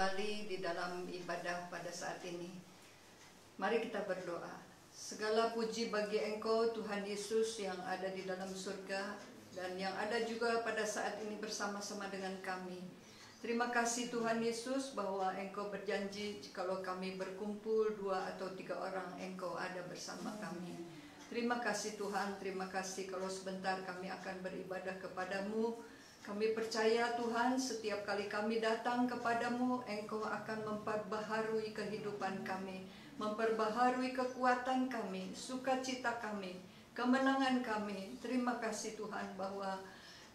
kembali di dalam ibadah pada saat ini. Mari kita berdoa. Segala puji bagi Engkau Tuhan Yesus yang ada di dalam surga dan yang ada juga pada saat ini bersama-sama dengan kami. Terima kasih Tuhan Yesus bahwa Engkau berjanji jikalau kami berkumpul 2 atau 3 orang, Engkau ada bersama kami. Terima kasih Tuhan, terima kasih kalau sebentar kami akan beribadah kepadamu. Kami percaya Tuhan, setiap kali kami datang kepadamu, Engkau akan memperbaharui kehidupan kami, memperbaharui kekuatan kami, sukacita kami, kemenangan kami. Terima kasih Tuhan bahwa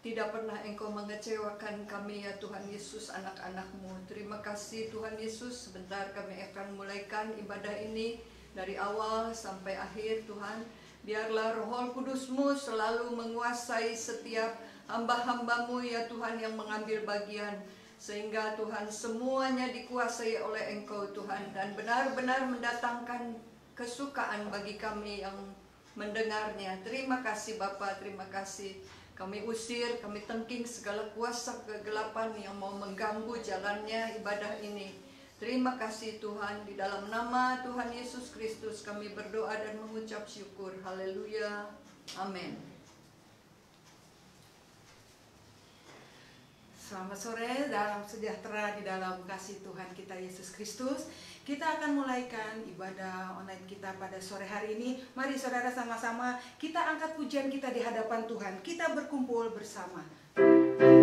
tidak pernah Engkau mengecewakan kami ya Tuhan Yesus, anak-anak-Mu. Terima kasih Tuhan Yesus, sebentar kami akan mulaikan ibadah ini dari awal sampai akhir Tuhan. Biarlah Roh Kudus-Mu selalu menguasai setiap hamba-hamba-Mu ya Tuhan yang mengambil bagian, sehingga Tuhan semuanya dikuasai oleh Engkau Tuhan dan benar-benar mendatangkan kesukaan bagi kami yang mendengarnya. Terima kasih Bapa, terima kasih. Kami usir, kami tengking segala kuasa kegelapan yang mau mengganggu jalannya ibadah ini. Terima kasih Tuhan, di dalam nama Tuhan Yesus Kristus kami berdoa dan mengucap syukur. Haleluya. Amin. Selamat sore, dalam sejahtera di dalam kasih Tuhan kita Yesus Kristus. Kita akan mulaikan ibadah online kita pada sore hari ini. Mari saudara sama-sama kita angkat pujian kita di hadapan Tuhan. Kita berkumpul bersama. Yesus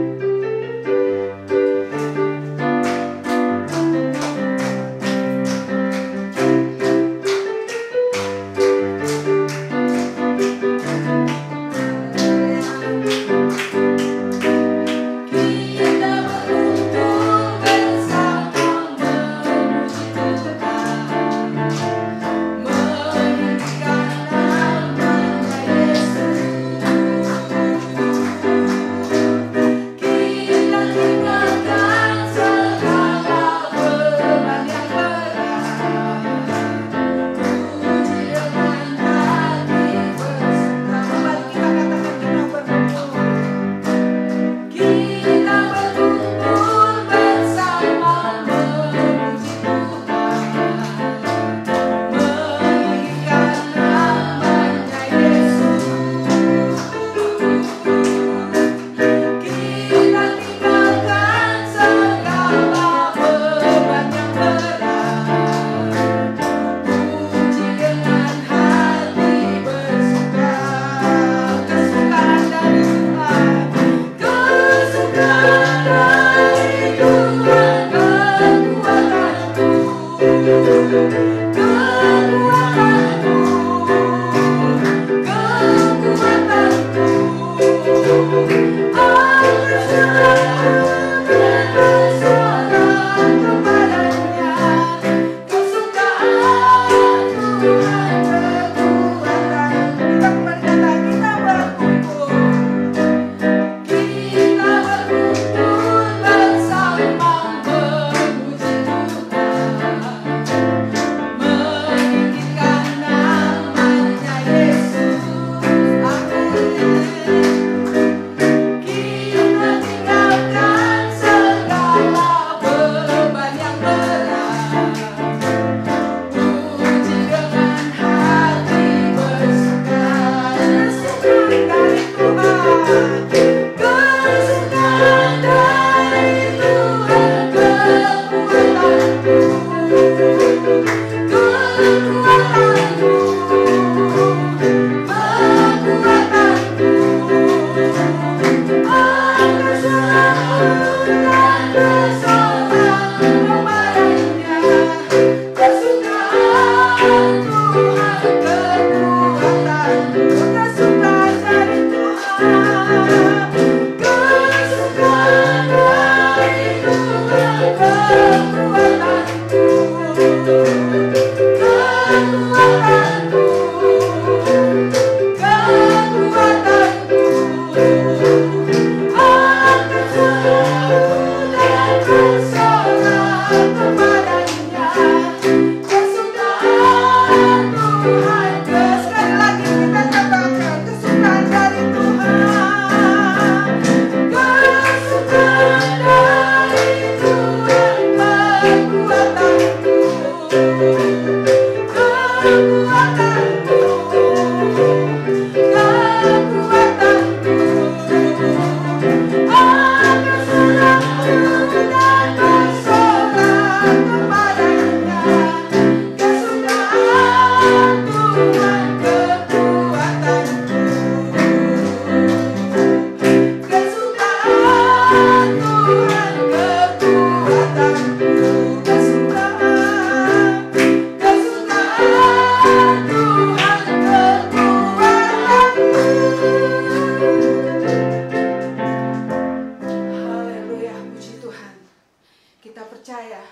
Kita percaya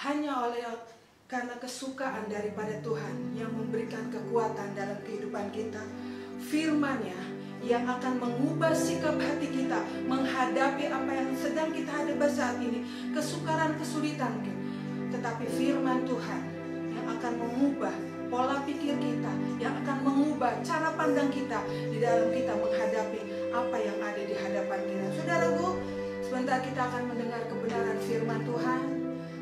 hanya karena kesukaan daripada Tuhan yang memberikan kekuatan dalam kehidupan kita. Firman-Nya yang akan mengubah sikap hati kita menghadapi apa yang sedang kita hadapi saat ini, kesukaran, kesulitan mungkin. Tetapi firman Tuhan yang akan mengubah pola pikir kita, yang akan mengubah cara pandang kita di dalam kita menghadapi apa yang ada di hadapan kita. Saudaraku, sebentar kita akan mendengar kebenaran firman Tuhan.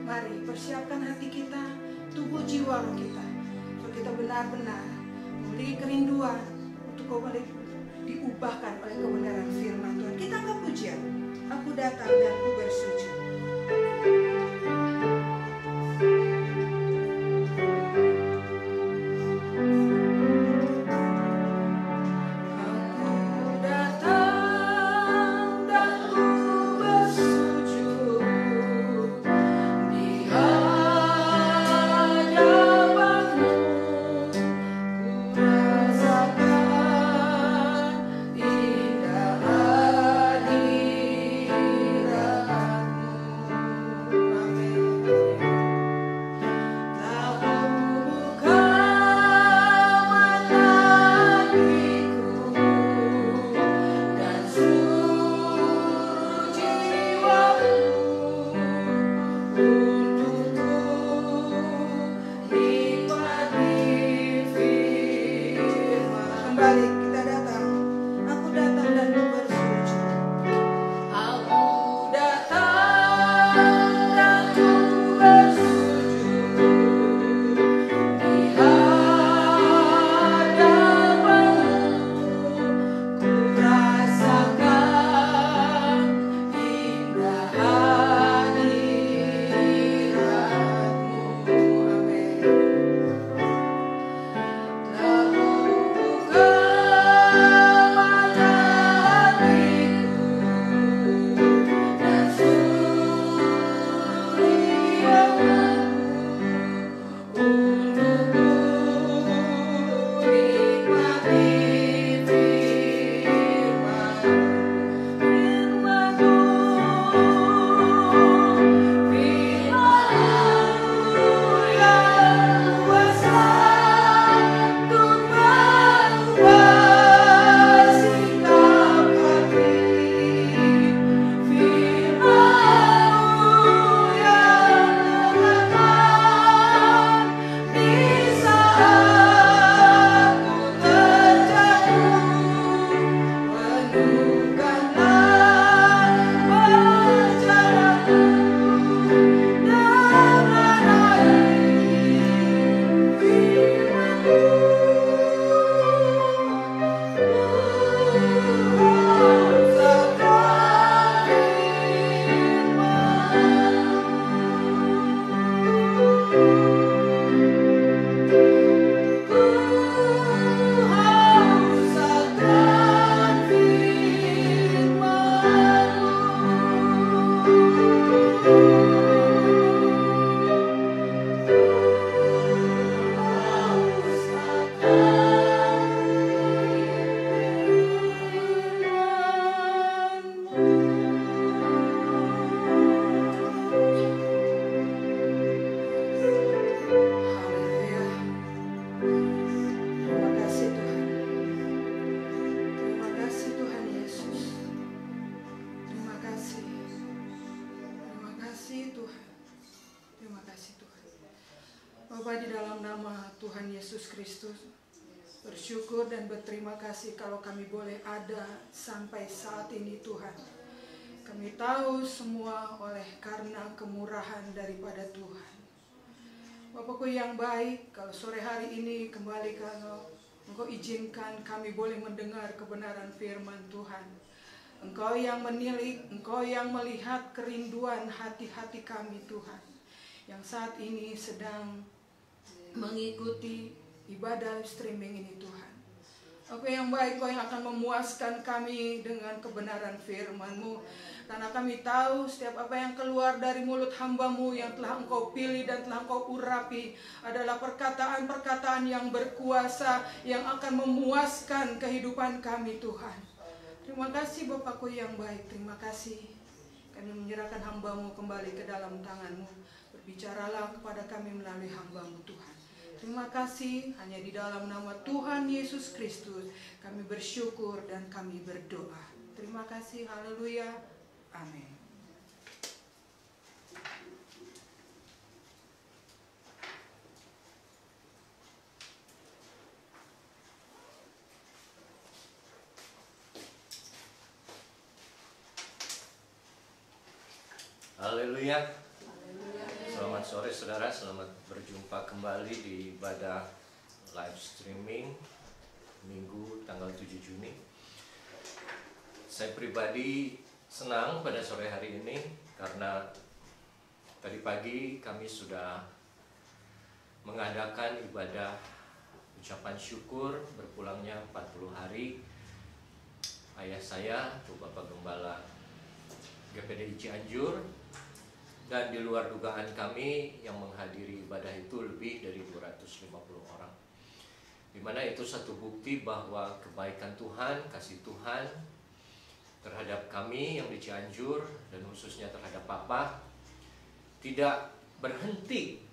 Mari persiapkan hati kita, tubuh jiwa kita, supaya kita benar-benar memiliki kerinduan untuk kembali diubahkan oleh kebenaran firman Tuhan. Kita angkat pujian. Aku datang dan ku bersujud. Bapa, di dalam nama Tuhan Yesus Kristus, bersyukur dan berterima kasih kalau kami boleh ada sampai saat ini Tuhan. Kami tahu semua oleh karena kemurahan daripada Tuhan. Bapakku yang baik, kalau sore hari ini kembali kalau Engkau izinkan kami boleh mendengar kebenaran firman Tuhan. Engkau yang menilik, Engkau yang melihat kerinduan hati-hati kami Tuhan, yang saat ini sedang mengikuti ibadah streaming ini Tuhan. Apa yang baik, Kau yang akan memuaskan kami dengan kebenaran firman-Mu. Karena kami tahu setiap apa yang keluar dari mulut hamba-Mu yang telah Engkau pilih dan telah Engkau urapi adalah perkataan-perkataan yang berkuasa, yang akan memuaskan kehidupan kami Tuhan. Terima kasih Bapakku yang baik, terima kasih. Kami menyerahkan hamba-Mu kembali ke dalam tangan-Mu. Berbicaralah kepada kami melalui hamba-Mu Tuhan. Terima kasih, hanya di dalam nama Tuhan Yesus Kristus kami bersyukur dan kami berdoa. Terima kasih, haleluya, amin. Haleluya. Selamat sore saudara, selamat berjumpa kembali di ibadah live streaming Minggu tanggal 7 Juni. Saya pribadi senang pada sore hari ini karena tadi pagi kami sudah mengadakan ibadah ucapan syukur berpulangnya 40 hari ayah saya, Bapak Gembala GPDI Cianjur. Dan di luar dugaan kami yang menghadiri ibadah itu lebih dari 250 orang. Dimana itu satu bukti bahwa kebaikan Tuhan, kasih Tuhan terhadap kami yang di Cianjur dan khususnya terhadap Papa tidak berhenti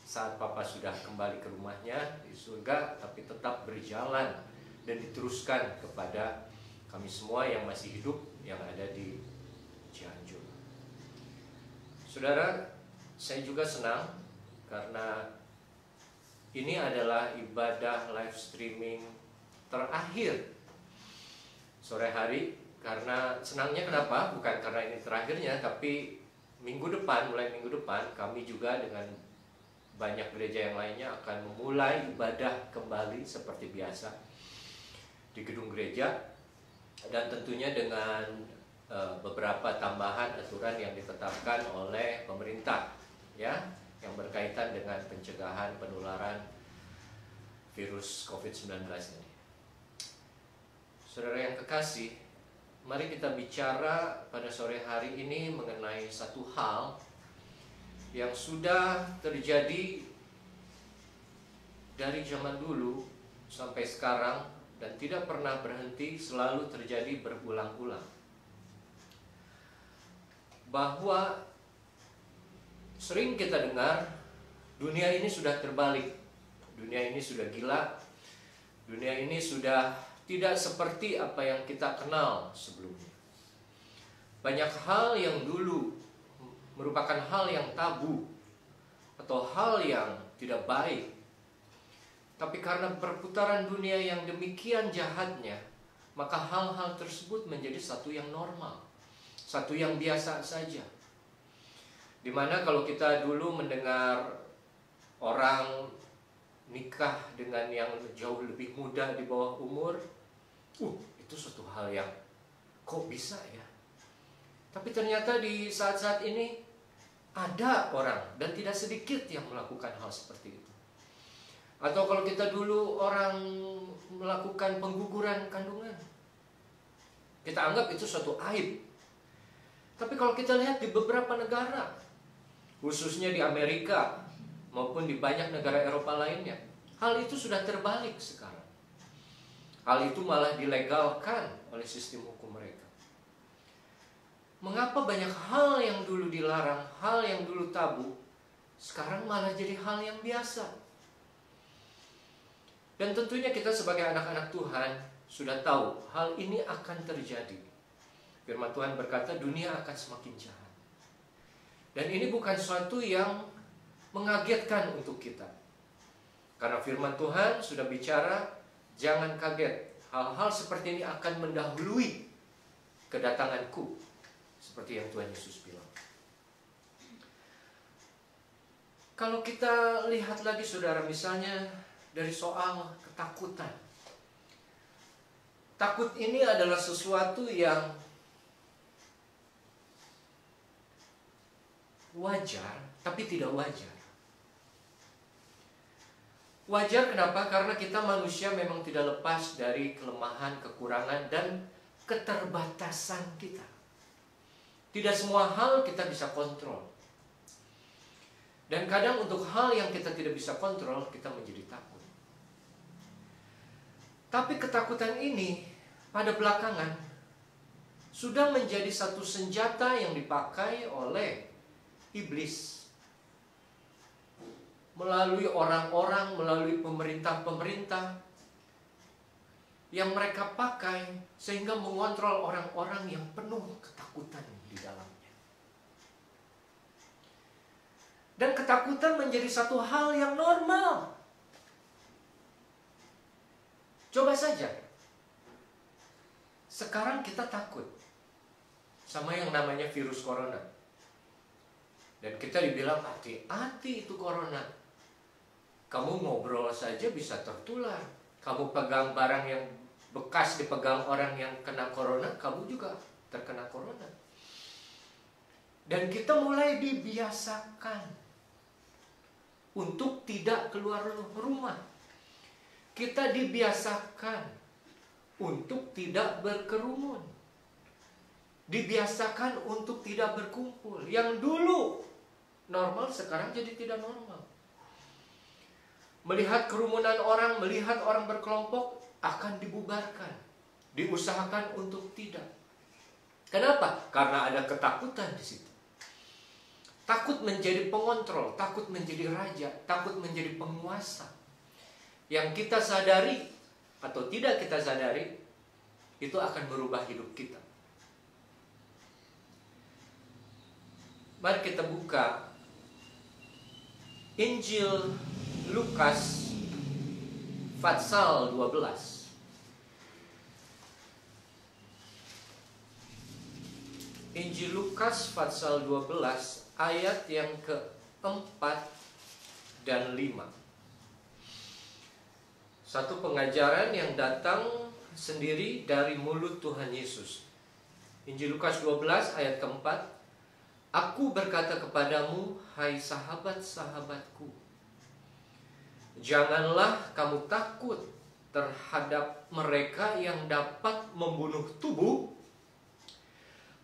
saat Papa sudah kembali ke rumahnya di surga, tapi tetap berjalan dan diteruskan kepada kami semua yang masih hidup yang ada di Cianjur. Saudara, saya juga senang karena ini adalah ibadah live streaming terakhir sore hari. Karena senangnya kenapa? Bukan karena ini terakhirnya, tapi mulai minggu depan kami juga dengan banyak gereja yang lainnya akan memulai ibadah kembali seperti biasa di gedung gereja, dan tentunya dengan beberapa tambahan aturan yang ditetapkan oleh pemerintah, ya, yang berkaitan dengan pencegahan penularan virus COVID-19 ini. Saudara yang kekasih, mari kita bicara pada sore hari ini mengenai satu hal yang sudah terjadi dari zaman dulu sampai sekarang dan tidak pernah berhenti, selalu terjadi berulang-ulang. Bahwa sering kita dengar dunia ini sudah terbalik, dunia ini sudah gila, dunia ini sudah tidak seperti apa yang kita kenal sebelumnya. Banyak hal yang dulu merupakan hal yang tabu atau hal yang tidak baik, tapi karena perputaran dunia yang demikian jahatnya, maka hal-hal tersebut menjadi satu yang normal, satu yang biasa saja. Dimana kalau kita dulu mendengar orang nikah dengan yang jauh lebih muda di bawah umur, itu suatu hal yang kok bisa ya. Tapi ternyata di saat-saat ini ada orang, dan tidak sedikit, yang melakukan hal seperti itu. Atau kalau kita dulu orang melakukan pengguguran kandungan, kita anggap itu suatu aib. Tapi kalau kita lihat di beberapa negara, khususnya di Amerika maupun di banyak negara Eropa lainnya, hal itu sudah terbalik sekarang. Hal itu malah dilegalkan oleh sistem hukum mereka. Mengapa banyak hal yang dulu dilarang, hal yang dulu tabu, sekarang malah jadi hal yang biasa? Dan tentunya kita sebagai anak-anak Tuhan sudah tahu hal ini akan terjadi. Firman Tuhan berkata dunia akan semakin jahat. Dan ini bukan sesuatu yang mengagetkan untuk kita. Karena firman Tuhan sudah bicara, jangan kaget. Hal-hal seperti ini akan mendahului kedatanganku. Seperti yang Tuhan Yesus bilang. Kalau kita lihat lagi saudara, misalnya dari soal ketakutan. Takut ini adalah sesuatu yang wajar, tapi tidak wajar. Wajar kenapa? Karena kita manusia memang tidak lepas dari kelemahan, kekurangan, dan keterbatasan kita. Tidak semua hal kita bisa kontrol. Dan kadang untuk hal yang kita tidak bisa kontrol, kita menjadi takut. Tapi ketakutan ini pada belakangan sudah menjadi satu senjata yang dipakai oleh iblis. Melalui orang-orang, melalui pemerintah-pemerintah yang mereka pakai sehingga mengontrol orang-orang yang penuh ketakutan di dalamnya. Dan ketakutan menjadi satu hal yang normal. Coba saja, sekarang kita takut sama yang namanya virus corona. Dan kita dibilang hati-hati itu corona. Kamu ngobrol saja bisa tertular. Kamu pegang barang yang bekas dipegang orang yang kena corona, kamu juga terkena corona. Dan kita mulai dibiasakan untuk tidak keluar rumah. Kita dibiasakan untuk tidak berkerumun. Dibiasakan untuk tidak berkumpul. Yang dulu normal sekarang jadi tidak normal. Melihat kerumunan orang, melihat orang berkelompok akan dibubarkan. Diusahakan untuk tidak. Kenapa? Karena ada ketakutan di situ. Takut menjadi pengontrol, takut menjadi raja, takut menjadi penguasa. Yang kita sadari atau tidak kita sadari, itu akan merubah hidup kita. Mari kita buka Injil Lukas pasal 12. Injil Lukas pasal 12 ayat yang ke-4 dan 5. Satu pengajaran yang datang sendiri dari mulut Tuhan Yesus. Injil Lukas 12 ayat ke-4. Aku berkata kepadamu, hai sahabat-sahabatku, janganlah kamu takut terhadap mereka yang dapat membunuh tubuh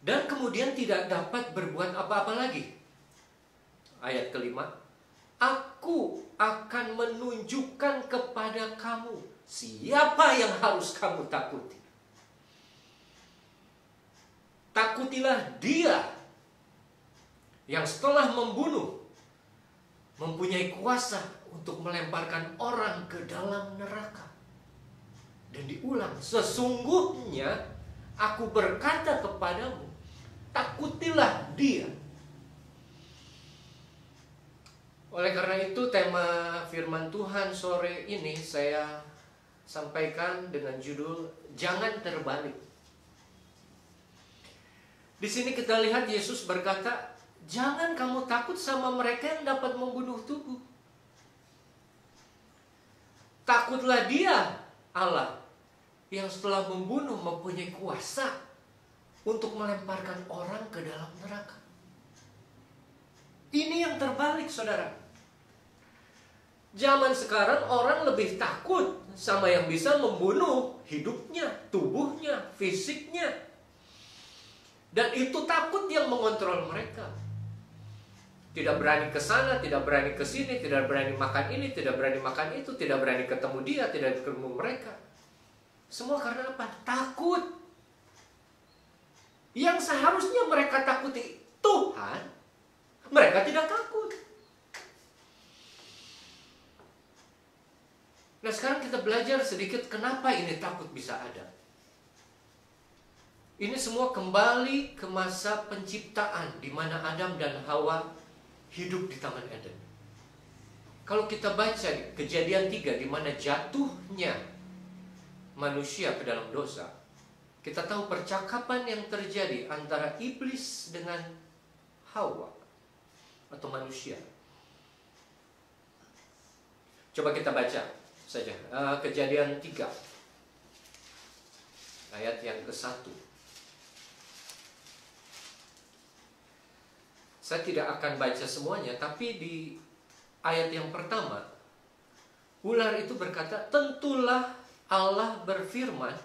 dan kemudian tidak dapat berbuat apa-apa lagi. Ayat kelima, aku akan menunjukkan kepada kamu siapa yang harus kamu takuti. Takutilah dia yang setelah membunuh mempunyai kuasa untuk melemparkan orang ke dalam neraka. Dan diulang, sesungguhnya aku berkata kepadamu, takutilah dia. Oleh karena itu tema firman Tuhan sore ini saya sampaikan dengan judul Jangan Terbalik. Di sini kita lihat Yesus berkata, jangan kamu takut sama mereka yang dapat membunuh tubuh. Takutlah dia, Allah, yang setelah membunuh mempunyai kuasa untuk melemparkan orang ke dalam neraka. Ini yang terbalik, saudara. Zaman sekarang orang lebih takut sama yang bisa membunuh hidupnya, tubuhnya, fisiknya. Dan itu takut yang mengontrol mereka. Tidak berani ke sana, tidak berani ke sini, tidak berani makan ini, tidak berani makan itu, tidak berani ketemu dia, tidak ketemu mereka. Semua karena apa? Takut. Yang seharusnya mereka takuti Tuhan, mereka tidak takut. Nah, sekarang kita belajar sedikit kenapa ini takut bisa ada. Ini semua kembali ke masa penciptaan di mana Adam dan Hawa hidup di Taman Eden. Kalau kita baca Kejadian 3 di mana jatuhnya manusia ke dalam dosa, kita tahu percakapan yang terjadi antara iblis dengan Hawa atau manusia. Coba kita baca saja Kejadian 3 ayat yang ke-1. Saya tidak akan baca semuanya, tapi di ayat yang pertama, ular itu berkata, tentulah Allah berfirman,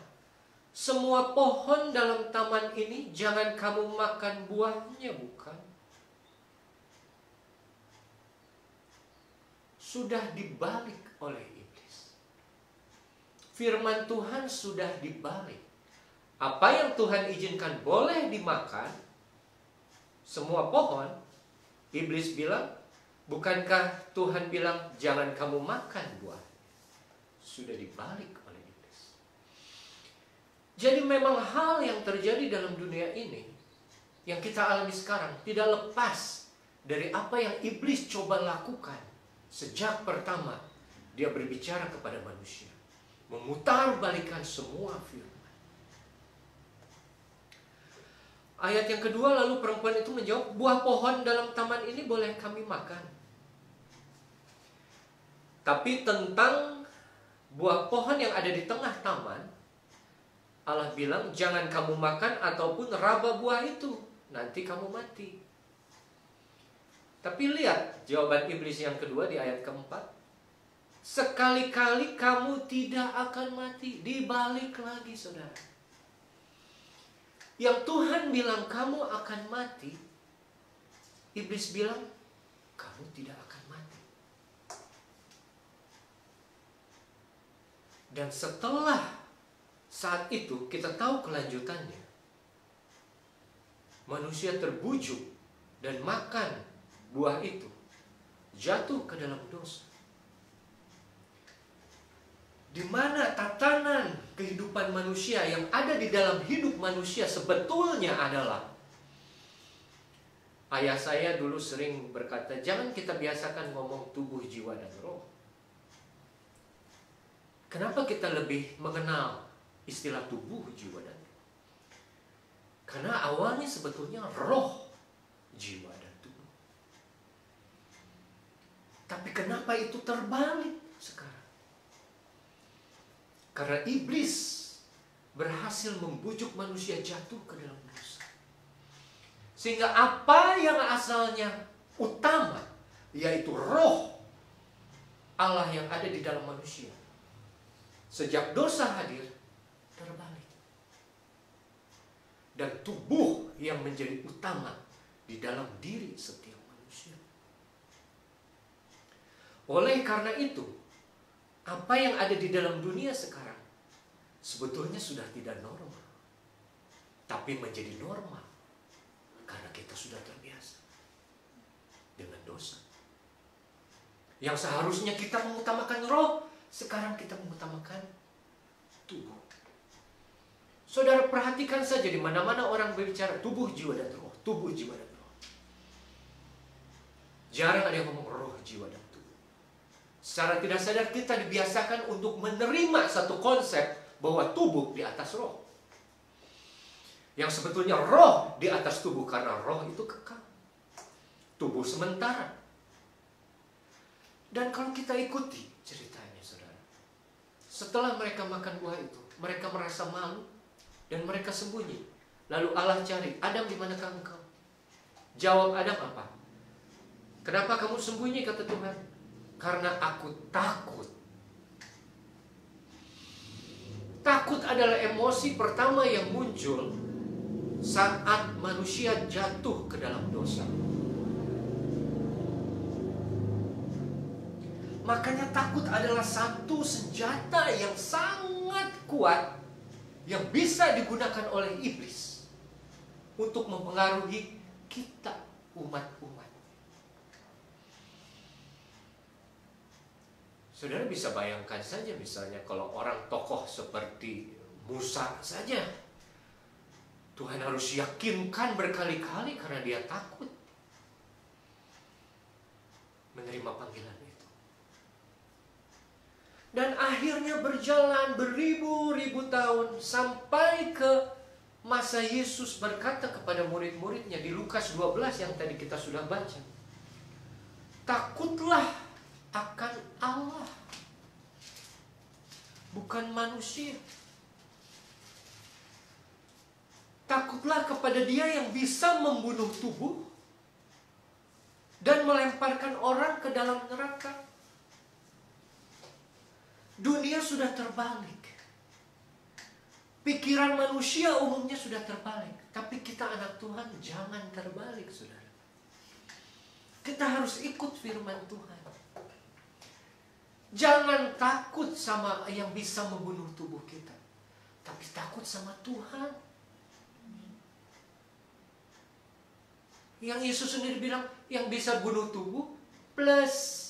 semua pohon dalam taman ini jangan kamu makan buahnya, bukan? Sudah dibalik oleh iblis. Firman Tuhan sudah dibalik. Apa yang Tuhan izinkan boleh dimakan, semua pohon, iblis bilang, bukankah Tuhan bilang jangan kamu makan buah? Sudah dibalik oleh iblis. Jadi memang hal yang terjadi dalam dunia ini, yang kita alami sekarang, tidak lepas dari apa yang iblis coba lakukan sejak pertama dia berbicara kepada manusia, memutarbalikkan semua firman. Ayat yang kedua, lalu perempuan itu menjawab, buah pohon dalam taman ini boleh kami makan. Tapi tentang buah pohon yang ada di tengah taman, Allah bilang, jangan kamu makan ataupun raba buah itu, nanti kamu mati. Tapi lihat jawaban iblis yang kedua di ayat keempat. Sekali-kali kamu tidak akan mati. Dibalik lagi, saudara. Yang Tuhan bilang kamu akan mati, iblis bilang kamu tidak akan mati. Dan setelah saat itu kita tahu kelanjutannya. Manusia terbujuk dan makan buah itu, jatuh ke dalam dosa. Di mana tatanan kehidupan manusia yang ada di dalam hidup manusia sebetulnya adalah, ayah saya dulu sering berkata, jangan kita biasakan ngomong tubuh, jiwa, dan roh. Kenapa kita lebih mengenal istilah tubuh, jiwa, dan roh? Karena awalnya sebetulnya roh, jiwa, dan tubuh. Tapi kenapa itu terbalik sekarang? Karena iblis berhasil membujuk manusia jatuh ke dalam dosa. Sehingga apa yang asalnya utama, yaitu roh Allah yang ada di dalam manusia, sejak dosa hadir, terbalik. Dan tubuh yang menjadi utama di dalam diri setiap manusia. Oleh karena itu, apa yang ada di dalam dunia sekarang sebetulnya sudah tidak normal, tapi menjadi normal karena kita sudah terbiasa dengan dosa. Yang seharusnya kita mengutamakan roh, sekarang kita mengutamakan tubuh. Saudara perhatikan saja di mana-mana orang berbicara tubuh, jiwa, dan roh, tubuh, jiwa, dan roh. Jarang ada yang ngomong roh, jiwa, dan tubuh. Secara tidak sadar kita dibiasakan untuk menerima satu konsep bahwa tubuh di atas roh. Yang sebetulnya roh di atas tubuh, karena roh itu kekal, tubuh sementara. Dan kalau kita ikuti ceritanya, saudara, setelah mereka makan buah itu, mereka merasa malu dan mereka sembunyi. Lalu Allah cari, Adam, di manakah engkau? Jawab Adam apa? Kenapa kamu sembunyi, kata Tuhan? Karena aku takut. Takut adalah emosi pertama yang muncul saat manusia jatuh ke dalam dosa. Makanya takut adalah satu senjata yang sangat kuat yang bisa digunakan oleh iblis untuk mempengaruhi kita, umat-umat. Saudara bisa bayangkan saja, misalnya kalau orang tokoh seperti Musa saja, Tuhan harus yakinkan berkali-kali karena dia takut menerima panggilan itu. Dan akhirnya berjalan beribu-ribu tahun sampai ke masa Yesus berkata kepada murid-muridnya di Lukas 12 yang tadi kita sudah baca. Takutlah akan Allah, bukan manusia. Takutlah kepada Dia yang bisa membunuh tubuh dan melemparkan orang ke dalam neraka. Dunia sudah terbalik. Pikiran manusia umumnya sudah terbalik. Tapi kita anak Tuhan jangan terbalik, saudara. Kita harus ikut firman Tuhan. Jangan takut sama yang bisa membunuh tubuh kita. tapi takut sama Tuhan. Yang Yesus sendiri bilang, yang bisa bunuh tubuh plus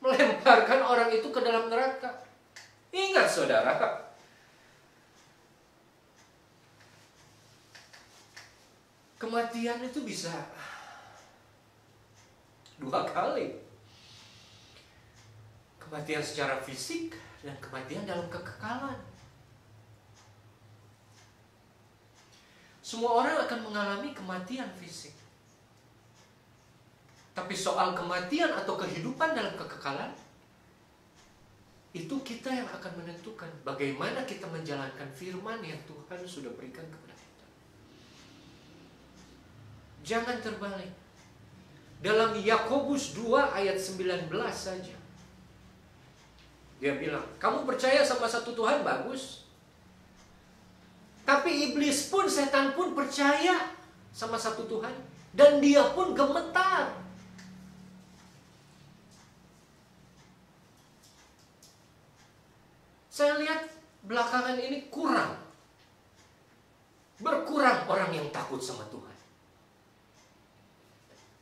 melemparkan orang itu ke dalam neraka. Ingat saudara, kematian itu bisa 2 kali. Kematian secara fisik dan kematian dalam kekekalan. Semua orang akan mengalami kematian fisik. Tapi soal kematian atau kehidupan dalam kekekalan, itu kita yang akan menentukan bagaimana kita menjalankan firman yang Tuhan sudah berikan kepada kita. Jangan terbalik. Dalam Yakobus 2 ayat 19 saja, dia bilang, kamu percaya sama satu Tuhan, bagus. Tapi iblis pun, setan pun percaya sama satu Tuhan, dan dia pun gemetar. Saya lihat belakangan ini berkurang orang yang takut sama Tuhan.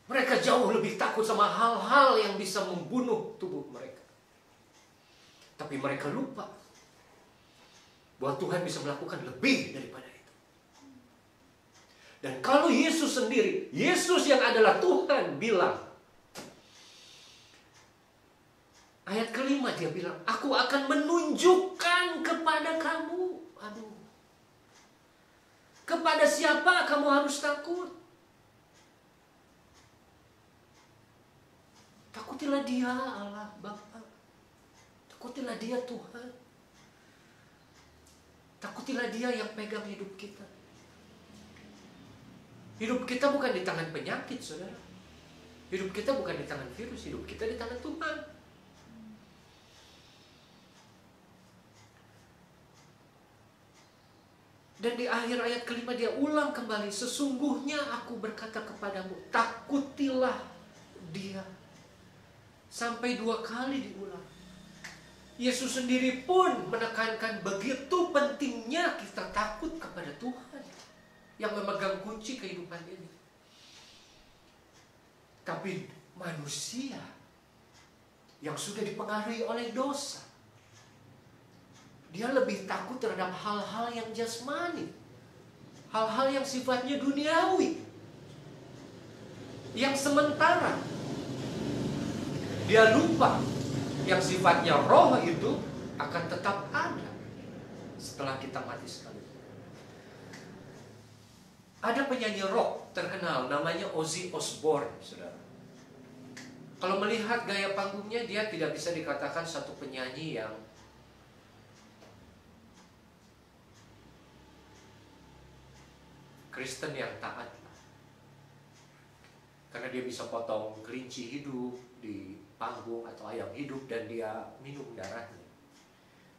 Mereka jauh lebih takut sama hal-hal yang bisa membunuh tubuh mereka. Tapi mereka lupa bahwa Tuhan bisa melakukan lebih daripada itu. Dan kalau Yesus sendiri, Yesus yang adalah Tuhan bilang, ayat kelima dia bilang, aku akan menunjukkan kepada kamu. Aduh. Kepada siapa kamu harus takut? Takutilah Dia, Allah Bapa. Takutilah Dia, Tuhan. Takutilah Dia yang pegang hidup kita. Hidup kita bukan di tangan penyakit, saudara. Hidup kita bukan di tangan virus. Hidup kita di tangan Tuhan. Dan di akhir ayat kelima dia ulang kembali, sesungguhnya aku berkata kepadamu, takutilah Dia. Sampai 2 kali diulang. Yesus sendiri pun menekankan begitu pentingnya kita takut kepada Tuhan yang memegang kunci kehidupan ini. Tapi manusia yang sudah dipengaruhi oleh dosa, dia lebih takut terhadap hal-hal yang jasmani, hal-hal yang sifatnya duniawi, yang sementara. Dia lupa yang sifatnya roh itu akan tetap ada setelah kita mati sekali. Ada penyanyi rock terkenal namanya Ozzy Osbourne, saudara. Kalau melihat gaya panggungnya, dia tidak bisa dikatakan satu penyanyi yang Kristen yang taat, karena dia bisa potong kelinci hidup di panggung atau ayam hidup dan dia minum darahnya.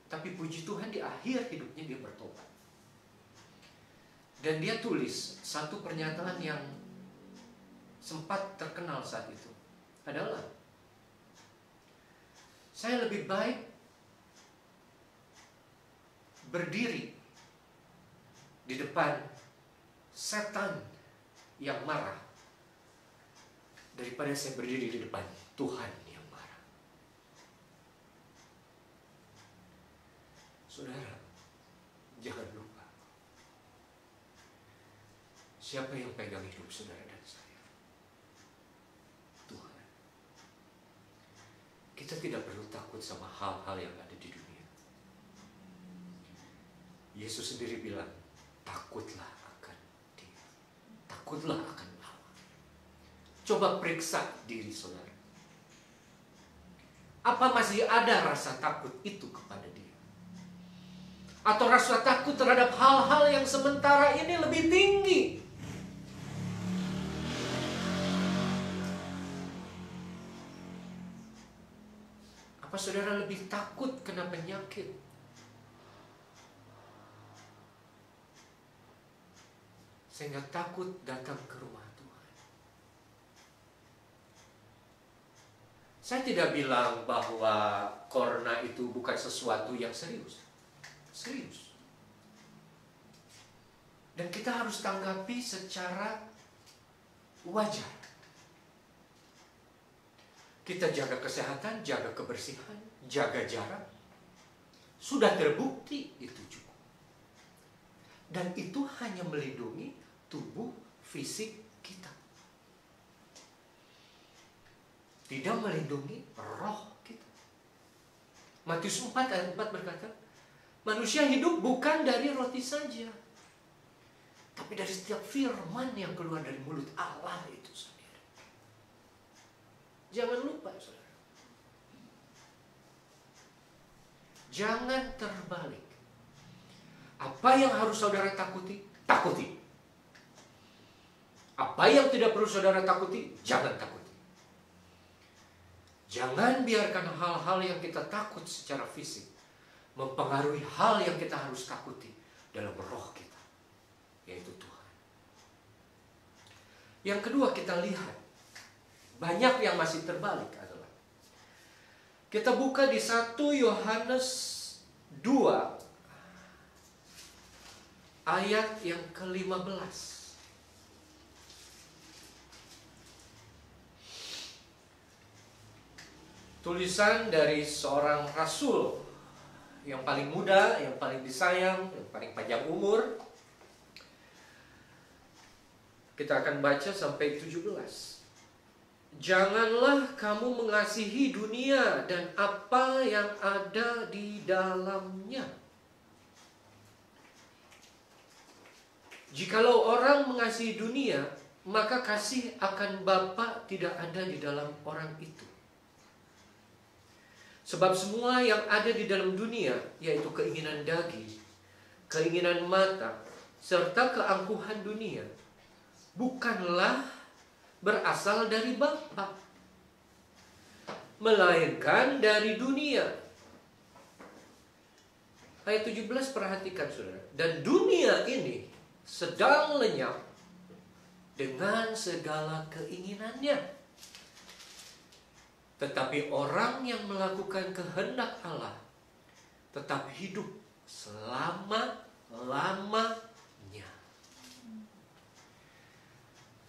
Tapi puji Tuhan di akhir hidupnya dia bertobat. Dan dia tulis satu pernyataan yang sempat terkenal saat itu adalah, saya lebih baik berdiri di depan setan yang marah daripada saya berdiri di depan Tuhan yang marah. Saudara, jangan lupa, siapa yang pegang hidup saudara dan saya? Tuhan. Kita tidak perlu takut sama hal-hal yang ada di dunia. Yesus sendiri bilang, takutlah akan Dia. Takutlah akan Allah. Coba periksa diri saudara. Apa masih ada rasa takut itu kepada Dia? Atau rasa takut terhadap hal-hal yang sementara ini lebih tinggi? Apa saudara lebih takut kena penyakit? Sehingga takut datang ke rumah Tuhan. Saya tidak bilang bahwa corona itu bukan sesuatu yang serius. Serius. Dan kita harus tanggapi secara wajar. Kita jaga kesehatan, jaga kebersihan, jaga jarak. Sudah terbukti itu cukup. Dan itu hanya melindungi tubuh fisik kita. Tidak melindungi roh kita. Matius 4 ayat 4 berkata, manusia hidup bukan dari roti saja, tapi dari setiap firman yang keluar dari mulut Allah itu sendiri. Jangan lupa, saudara. Jangan terbalik. Apa yang harus saudara takuti, takuti. Apa yang tidak perlu saudara takuti, jangan takuti. Jangan biarkan hal-hal yang kita takut secara fisik mempengaruhi hal yang kita harus takuti dalam roh kita, yaitu Tuhan. Yang kedua kita lihat, banyak yang masih terbalik adalah, kita buka di 1 Yohanes 2 ayat yang ke-15. Tulisan dari seorang rasul yang paling muda, yang paling disayang, yang paling panjang umur. Kita akan baca sampai 17. Janganlah kamu mengasihi dunia dan apa yang ada di dalamnya. Jikalau orang mengasihi dunia, maka kasih akan Bapa tidak ada di dalam orang itu. Sebab semua yang ada di dalam dunia, yaitu keinginan daging, keinginan mata, serta keangkuhan dunia, bukanlah berasal dari Bapa, melainkan dari dunia. Ayat 17 perhatikan saudara. Dan dunia ini sedang lenyap dengan segala keinginannya. Tetapi orang yang melakukan kehendak Allah tetap hidup selama-lamanya.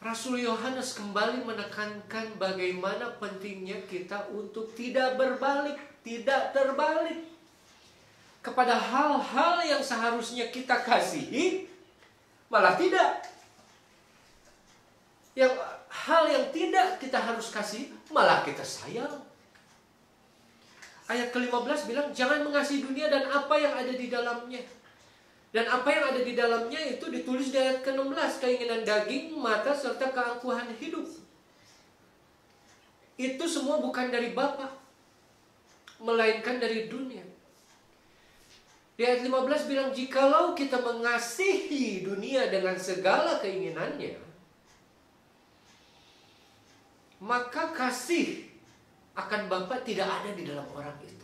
Rasul Yohanes kembali menekankan bagaimana pentingnya kita untuk tidak berbalik, tidak terbalik kepada hal-hal yang seharusnya kita kasihi, malah tidak. Hal yang tidak kita harus kasih, malah kita sayang. Ayat ke-15 bilang, jangan mengasihi dunia dan apa yang ada di dalamnya. Dan apa yang ada di dalamnya itu ditulis di ayat ke-16, keinginan daging, mata, serta keangkuhan hidup. Itu semua bukan dari Bapa, melainkan dari dunia. Di ayat 15 bilang, jikalau kita mengasihi dunia dengan segala keinginannya, maka kasih akan Bapa tidak ada di dalam orang itu.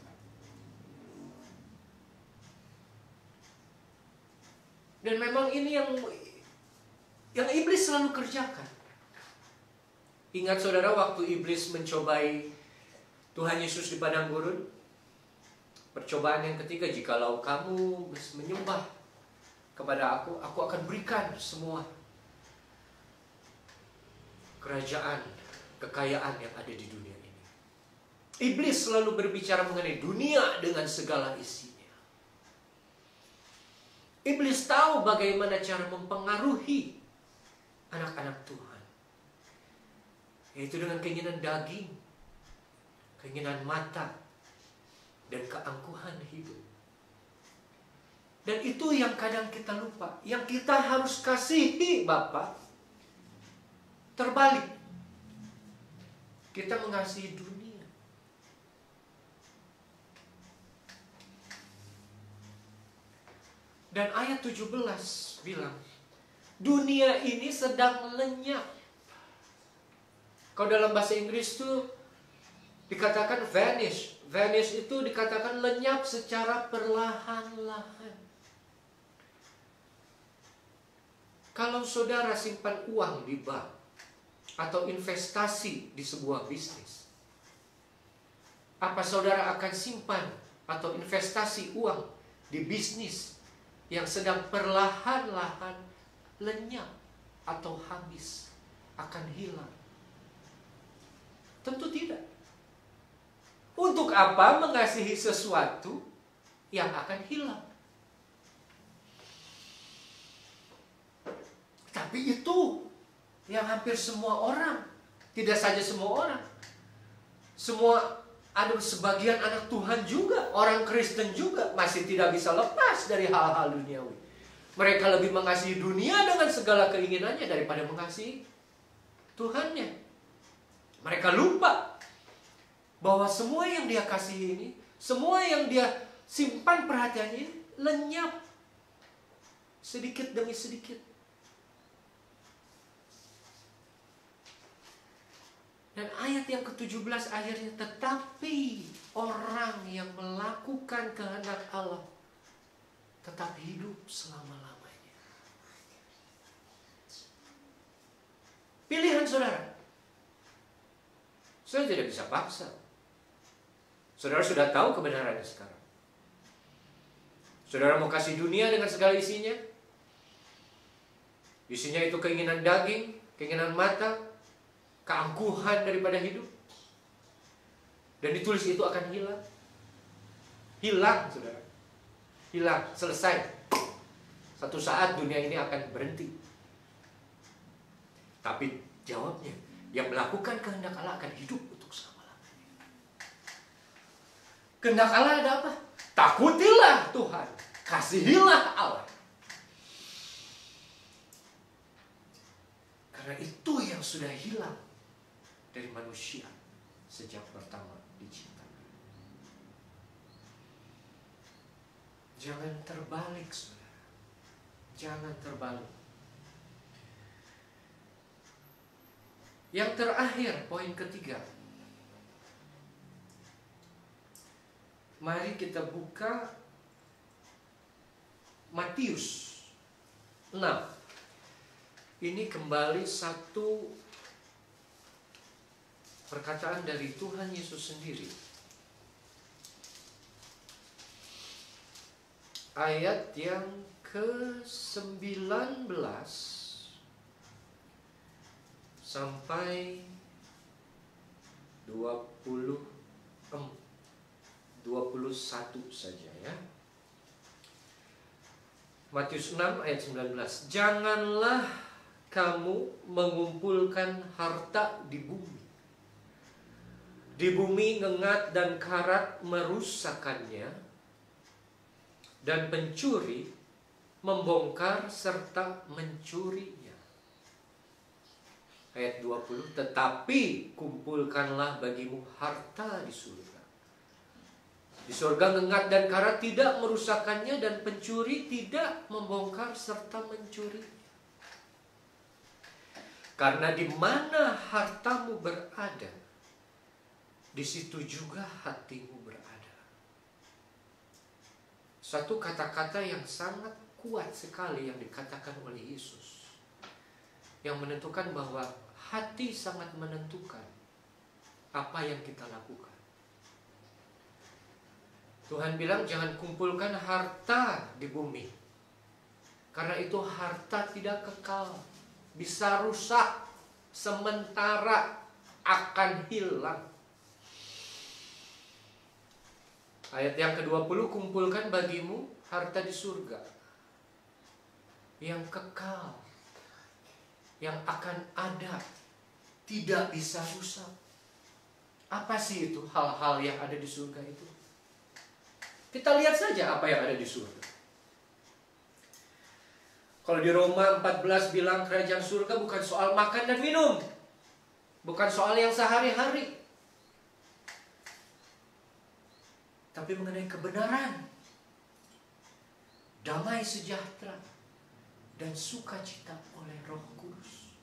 Dan memang ini yang iblis selalu kerjakan. Ingat saudara waktu iblis mencobai Tuhan Yesus di padang gurun? Percobaan yang ketiga, jikalau kamu menyembah kepada aku akan berikan semua kerajaan, kekayaan yang ada di dunia ini. Iblis selalu berbicara mengenai dunia dengan segala isinya. Iblis tahu bagaimana cara mempengaruhi anak-anak Tuhan, yaitu dengan keinginan daging, keinginan mata, dan keangkuhan hidup. Dan itu yang kadang kita lupa. Yang kita harus kasihi Bapa, terbalik. Kita mengasihi dunia. Dan ayat 17 bilang, dunia ini sedang lenyap. Kalau dalam bahasa Inggris itu dikatakan vanish. Vanish itu dikatakan lenyap secara perlahan-lahan. Kalau saudara simpan uang di bank atau investasi di sebuah bisnis, apa saudara akan simpan atau investasi uang di bisnis yang sedang perlahan-lahan lenyap atau habis, akan hilang? Tentu tidak. Untuk apa mengasihi sesuatu yang akan hilang? Tapi itu yang hampir semua orang, tidak saja semua orang, ada sebagian anak Tuhan juga, orang Kristen juga masih tidak bisa lepas dari hal-hal duniawi. Mereka lebih mengasihi dunia dengan segala keinginannya daripada mengasihi Tuhannya. Mereka lupa bahwa semua yang dia kasihi ini, semua yang dia simpan perhatiannya ini, lenyap sedikit demi sedikit. Dan ayat yang ke-17 akhirnya, tetapi orang yang melakukan kehendak Allah tetap hidup selama-lamanya. Pilihan saudara. Saya tidak bisa paksa. Saudara sudah tahu kebenarannya sekarang. Saudara mau kasih dunia dengan segala isinya? Isinya itu keinginan daging, keinginan mata, keangkuhan daripada hidup. Dan ditulis itu akan hilang. Hilang, saudara. Hilang, selesai. Satu saat dunia ini akan berhenti. Tapi jawabnya, yang melakukan kehendak Allah akan hidup untuk selama-lamanya. Kehendak Allah ada apa? Takutilah Tuhan, kasihilah Allah. Karena itu yang sudah hilang dari manusia sejak pertama diciptakan. Jangan terbalik, saudara. Jangan terbalik. Yang terakhir, poin ketiga. Mari kita buka Matius 6. Ini kembali satu perkataan dari Tuhan Yesus sendiri. Ayat yang ke-19 sampai 21 saja ya. Matius 6 ayat 19. Janganlah kamu mengumpulkan harta di bumi. Di bumi ngengat dan karat merusakkannya, dan pencuri membongkar serta mencurinya. Ayat 20, tetapi kumpulkanlah bagimu harta di surga. Di surga ngengat dan karat tidak merusakkannya, dan pencuri tidak membongkar serta mencurinya. Karena di mana hartamu berada, di situ juga hatimu berada. Satu kata-kata yang sangat kuat sekali yang dikatakan oleh Yesus, yang menentukan bahwa hati sangat menentukan apa yang kita lakukan. Tuhan bilang jangan kumpulkan harta di bumi, karena itu harta tidak kekal, bisa rusak, sementara akan hilang. Ayat yang ke-20, kumpulkan bagimu harta di surga yang kekal, yang akan ada, tidak bisa rusak. Apa sih itu hal-hal yang ada di surga itu? Kita lihat saja apa yang ada di surga. Kalau di Roma 14 bilang kerajaan surga bukan soal makan dan minum, bukan soal yang sehari-hari, tapi mengenai kebenaran, damai sejahtera, dan sukacita oleh Roh Kudus.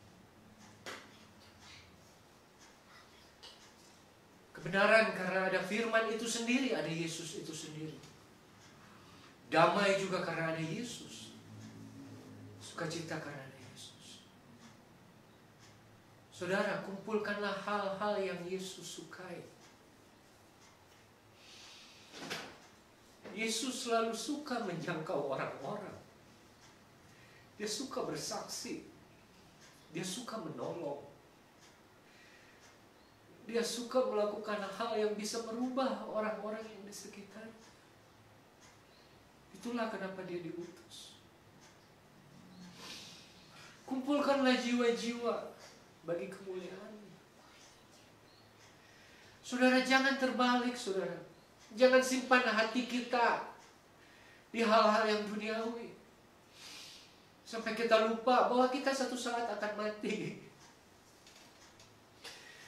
Kebenaran karena ada firman itu sendiri, ada Yesus itu sendiri. Damai juga karena ada Yesus. Sukacita karena ada Yesus. Saudara, kumpulkanlah hal-hal yang Yesus sukai. Yesus selalu suka menjangkau orang-orang. Dia suka bersaksi. Dia suka menolong. Dia suka melakukan hal yang bisa merubah orang-orang yang di sekitar. Itulah kenapa dia diutus. Kumpulkanlah jiwa-jiwa bagi kemuliaan. Saudara, jangan terbalik, saudara. Jangan simpan hati kita di hal-hal yang duniawi. Sampai kita lupa bahwa kita satu saat akan mati.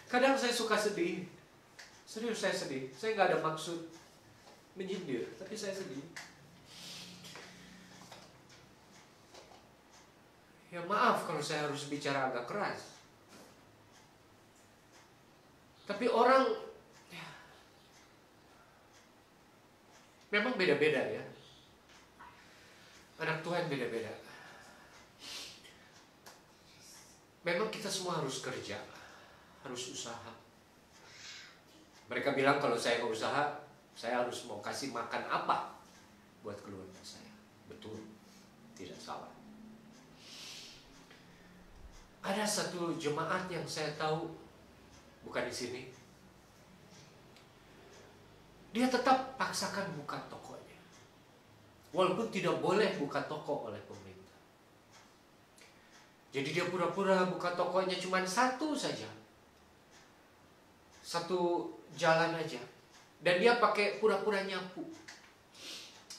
Kadang saya suka sedih. Serius, saya sedih. Saya nggak ada maksud menyindir, tapi saya sedih. Ya maaf kalau saya harus bicara agak keras. Tapi orang ya, memang beda-beda ya. Anak Tuhan beda-beda. Memang kita semua harus kerja, harus usaha. Mereka bilang kalau saya nggak usaha, saya harus mau kasih makan apa buat keluarga saya. Betul, tidak salah. Ada satu jemaat yang saya tahu, bukan di sini. Dia tetap paksakan buka tokonya, walaupun tidak boleh buka toko oleh pemerintah. Jadi dia pura-pura buka tokonya cuma satu saja, satu jalan aja, dan dia pakai pura-pura nyapu.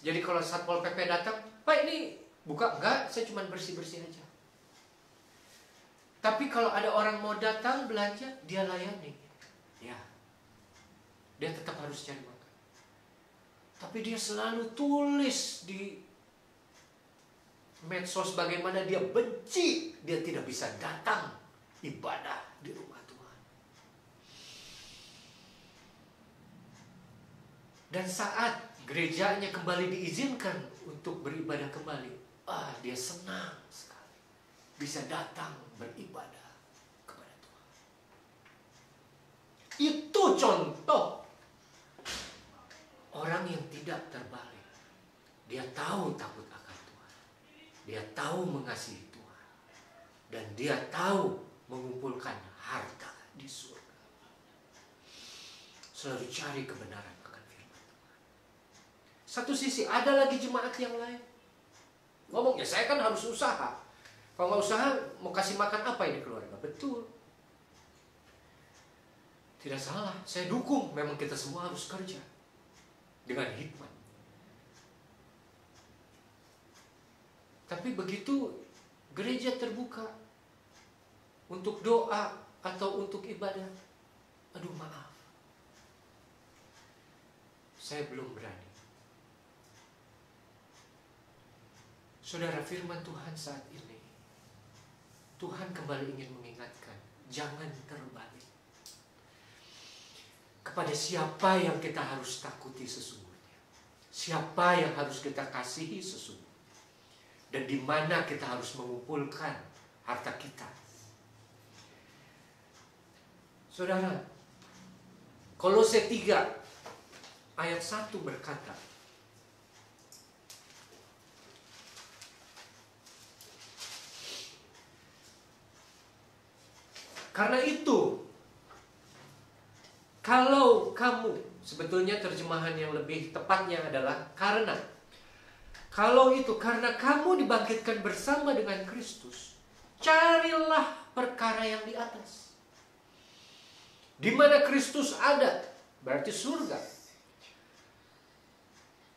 Jadi kalau Satpol PP datang, Pak ini buka? Enggak, saya cuma bersih-bersih aja. Tapi kalau ada orang mau datang belanja, dia layani. Ya, dia tetap harus cari makan. Tapi dia selalu tulis di medsos bagaimana dia benci, dia tidak bisa datang ibadah di rumah Tuhan. Dan saat gerejanya kembali diizinkan untuk beribadah kembali, dia senang sekali bisa datang beribadah kepada Tuhan. Itu contoh orang yang tidak terbalik. Dia tahu takut akan Tuhan, dia tahu mengasihi Tuhan, dan dia tahu mengumpulkan harta di surga. Selalu cari kebenaran akan firman Tuhan. Satu sisi ada lagi jemaat yang lain ngomongnya, saya kan harus usaha. Kalau nggak usaha, mau kasih makan apa ini keluarga? Betul. Tidak salah, saya dukung. Memang kita semua harus kerja dengan hikmat. Tapi begitu gereja terbuka untuk doa atau untuk ibadah, aduh maaf, saya belum berani. Saudara, firman Tuhan saat ini, Tuhan kembali ingin mengingatkan, jangan terbalik. Kepada siapa yang kita harus takuti sesungguhnya, siapa yang harus kita kasihi sesungguhnya, dan di mana kita harus mengumpulkan harta kita. Saudara, Kolose 3 ayat 1 berkata, karena itu, kalau kamu, sebetulnya terjemahan yang lebih tepatnya adalah karena. Kalau itu, karena kamu dibangkitkan bersama dengan Kristus, carilah perkara yang di atas, di mana Kristus ada, berarti surga,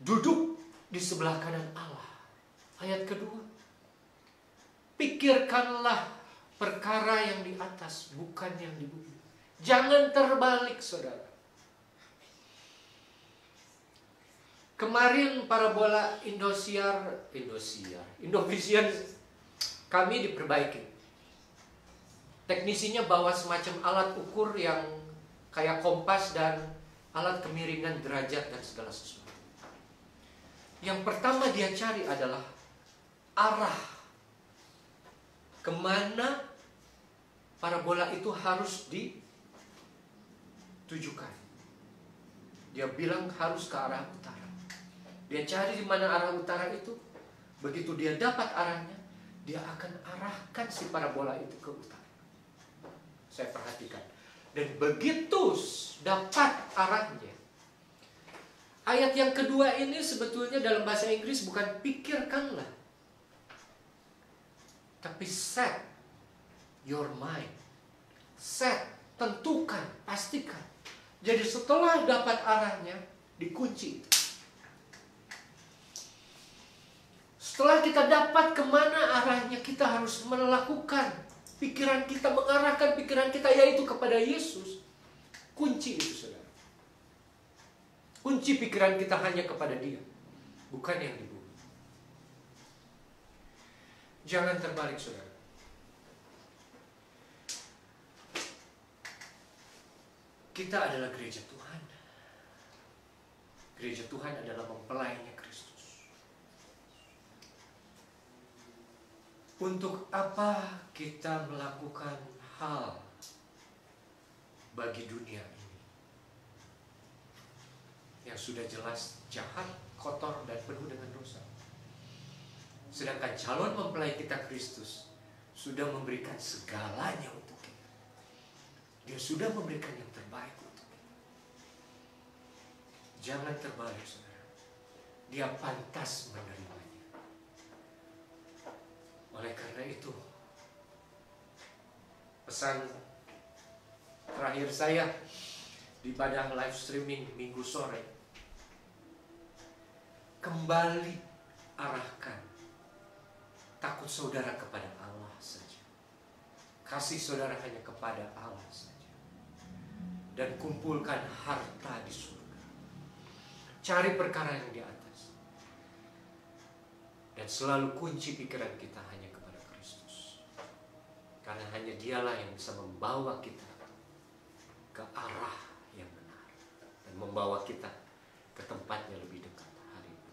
duduk di sebelah kanan Allah. Ayat kedua, pikirkanlah perkara yang di atas, bukan yang di bumi. Jangan terbalik, saudara. Kemarin parabola Indosiar kami diperbaiki. Teknisinya bawa semacam alat ukur yang kayak kompas dan alat kemiringan derajat dan segala sesuatu. Yang pertama dia cari adalah arah kemana parabola itu harus ditujukan. Dia bilang harus ke arah utara. Dia cari di mana arah utara itu. Begitu dia dapat arahnya, dia akan arahkan si parabola itu ke utara. Saya perhatikan. Dan begitu dapat arahnya. Ayat yang kedua ini sebetulnya dalam bahasa Inggris bukan pikirkanlah, tapi set your mind. Set, tentukan, pastikan. Jadi setelah dapat arahnya, dikunci. Setelah kita dapat kemana arahnya, kita harus melakukan. Pikiran kita, mengarahkan pikiran kita yaitu kepada Yesus. Kunci itu, saudara. Kunci pikiran kita hanya kepada Dia, bukan yang di bumi. Jangan terbalik, saudara. Kita adalah gereja Tuhan. Gereja Tuhan adalah mempelainya Kristus. Untuk apa kita melakukan hal bagi dunia ini yang sudah jelas jahat, kotor, dan penuh dengan dosa? Sedangkan calon mempelai kita Kristus sudah memberikan segalanya untuk kita. Dia sudah memberikan yang terbaik untuk kita. Jangan terbalik, saudara. Dia pantas menerimanya. Oleh karena itu, pesan terakhir saya di ibadah live streaming minggu sore, kembali arahkan takut saudara kepada Allah saja. Kasih saudara hanya kepada Allah saja. Dan kumpulkan harta di surga. Cari perkara yang di atas. Dan selalu kunci pikiran kita hanya kepada Kristus. Karena hanya Dialah yang bisa membawa kita ke arah yang benar. Dan membawa kita ke tempatnya lebih dekat hari ini.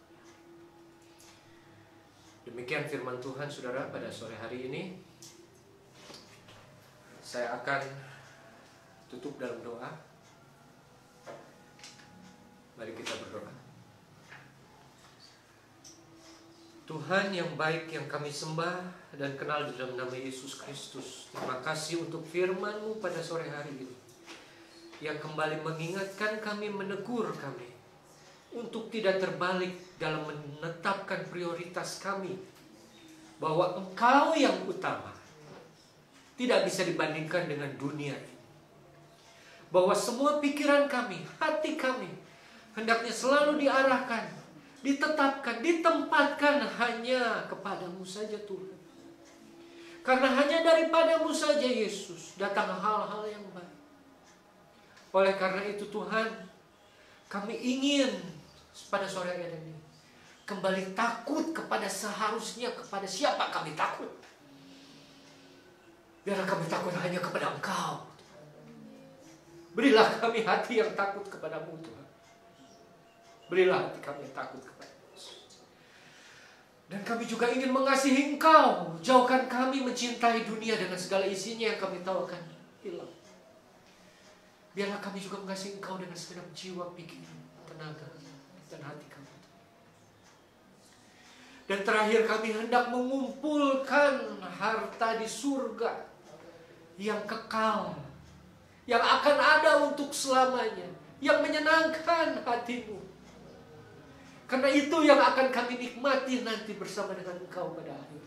Demikian firman Tuhan, saudara, pada sore hari ini. Saya akan tutup dalam doa. Mari kita berdoa. Tuhan yang baik yang kami sembah dan kenal di dalam nama Yesus Kristus, terima kasih untuk firman-Mu pada sore hari ini, yang kembali mengingatkan kami, menegur kami, untuk tidak terbalik dalam menetapkan prioritas kami, bahwa Engkau yang utama, tidak bisa dibandingkan dengan dunia ini. Bahwa semua pikiran kami, hati kami, hendaknya selalu diarahkan, ditetapkan, ditempatkan hanya kepadamu saja Tuhan. Karena hanya daripadamu saja Yesus datang hal-hal yang baik. Oleh karena itu Tuhan, kami ingin pada sore hari ini kembali takut kepada seharusnya, kepada siapa kami takut. Biarlah kami takut hanya kepada Engkau. Berilah kami hati yang takut kepadamu Tuhan. Berilah hati kami yang takut kepada Yesus. Dan kami juga ingin mengasihi Engkau. Jauhkan kami mencintai dunia dengan segala isinya yang kami tahu akan hilang. Biarlah kami juga mengasihi Engkau dengan segenap jiwa, pikiran, tenaga, dan hati kami. Dan terakhir kami hendak mengumpulkan harta di surga yang kekal, yang akan ada untuk selamanya, yang menyenangkan hatimu. Karena itu yang akan kami nikmati nanti bersama dengan Engkau pada akhir.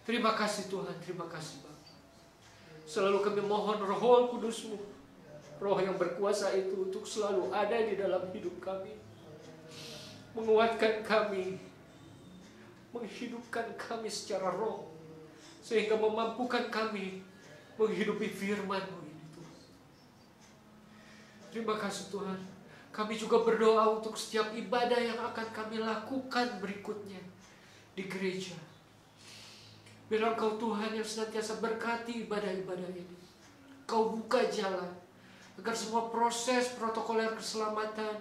Terima kasih Tuhan, terima kasih Bapa. Selalu kami mohon Roh Kudus-Mu, Roh yang berkuasa itu untuk selalu ada di dalam hidup kami. Menguatkan kami, menghidupkan kami secara roh, sehingga memampukan kami menghidupi firman-Mu ini Tuhan. Terima kasih Tuhan. Kami juga berdoa untuk setiap ibadah yang akan kami lakukan berikutnya di gereja. Biar Engkau Tuhan yang senantiasa berkati ibadah-ibadah ini. Kau buka jalan agar semua proses protokoler keselamatan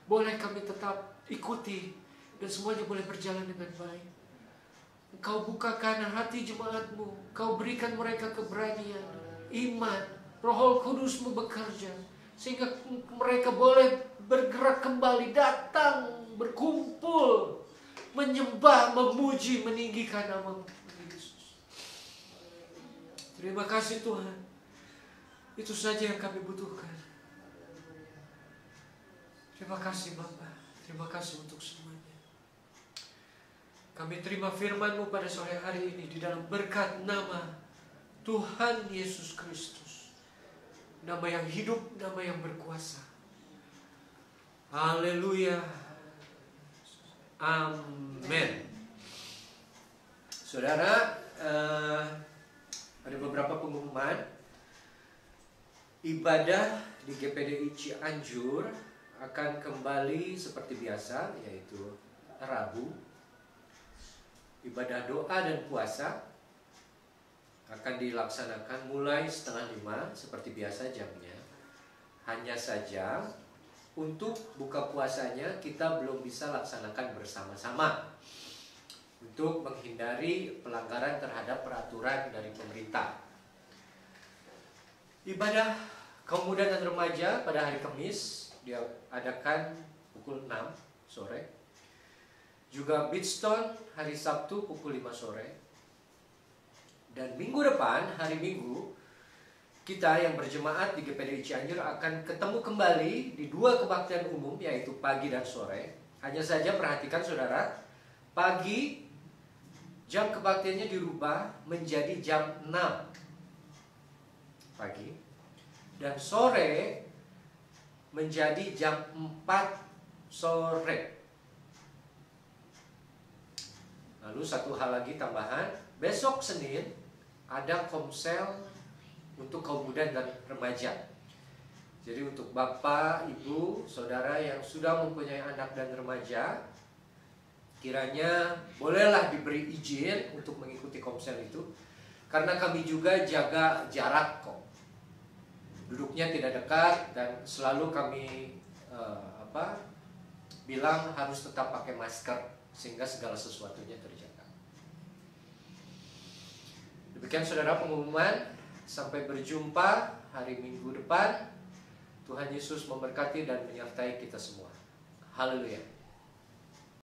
boleh kami tetap ikuti dan semuanya boleh berjalan dengan baik. Engkau bukakan hati jemaat-Mu. Kau berikan mereka keberanian, iman, Roh Kudus-Mu bekerja, sehingga mereka boleh bergerak kembali, datang, berkumpul menyembah, memuji, meninggikan nama-Mu Yesus. Terima kasih Tuhan. Itu saja yang kami butuhkan. Terima kasih Bapa. Terima kasih untuk semuanya. Kami terima firman-Mu pada sore hari ini di dalam berkat nama Tuhan Yesus Kristus. Nama yang hidup, nama yang berkuasa. Haleluya. Amin. Saudara, ada beberapa pengumuman. Ibadah di GPDI Cianjur akan kembali seperti biasa, yaitu Rabu. Ibadah doa dan puasa akan dilaksanakan mulai 4:30 seperti biasa jamnya. Hanya saja untuk buka puasanya kita belum bisa laksanakan bersama-sama untuk menghindari pelanggaran terhadap peraturan dari pemerintah. Ibadah kaum muda dan remaja pada hari Kamis diadakan pukul 6 sore. Juga Beachstone hari Sabtu pukul 5 sore. Dan minggu depan, hari Minggu, kita yang berjemaat di GPDI Cianjur akan ketemu kembali di 2 kebaktian umum, yaitu pagi dan sore. Hanya saja perhatikan saudara, pagi jam kebaktiannya dirubah menjadi jam 6 pagi. Dan sore menjadi jam 4 sore. Lalu satu hal lagi tambahan, besok Senin ada komsel untuk kaum muda dan remaja. Jadi untuk bapak, ibu, saudara yang sudah mempunyai anak dan remaja, kiranya bolehlah diberi izin untuk mengikuti komsel itu, karena kami juga jaga jarak kok. Duduknya tidak dekat dan selalu kami bilang harus tetap pakai masker sehingga segala sesuatunya terjaga. Demikian saudara pengumuman. Sampai berjumpa hari Minggu depan. Tuhan Yesus memberkati dan menyertai kita semua. Haleluya.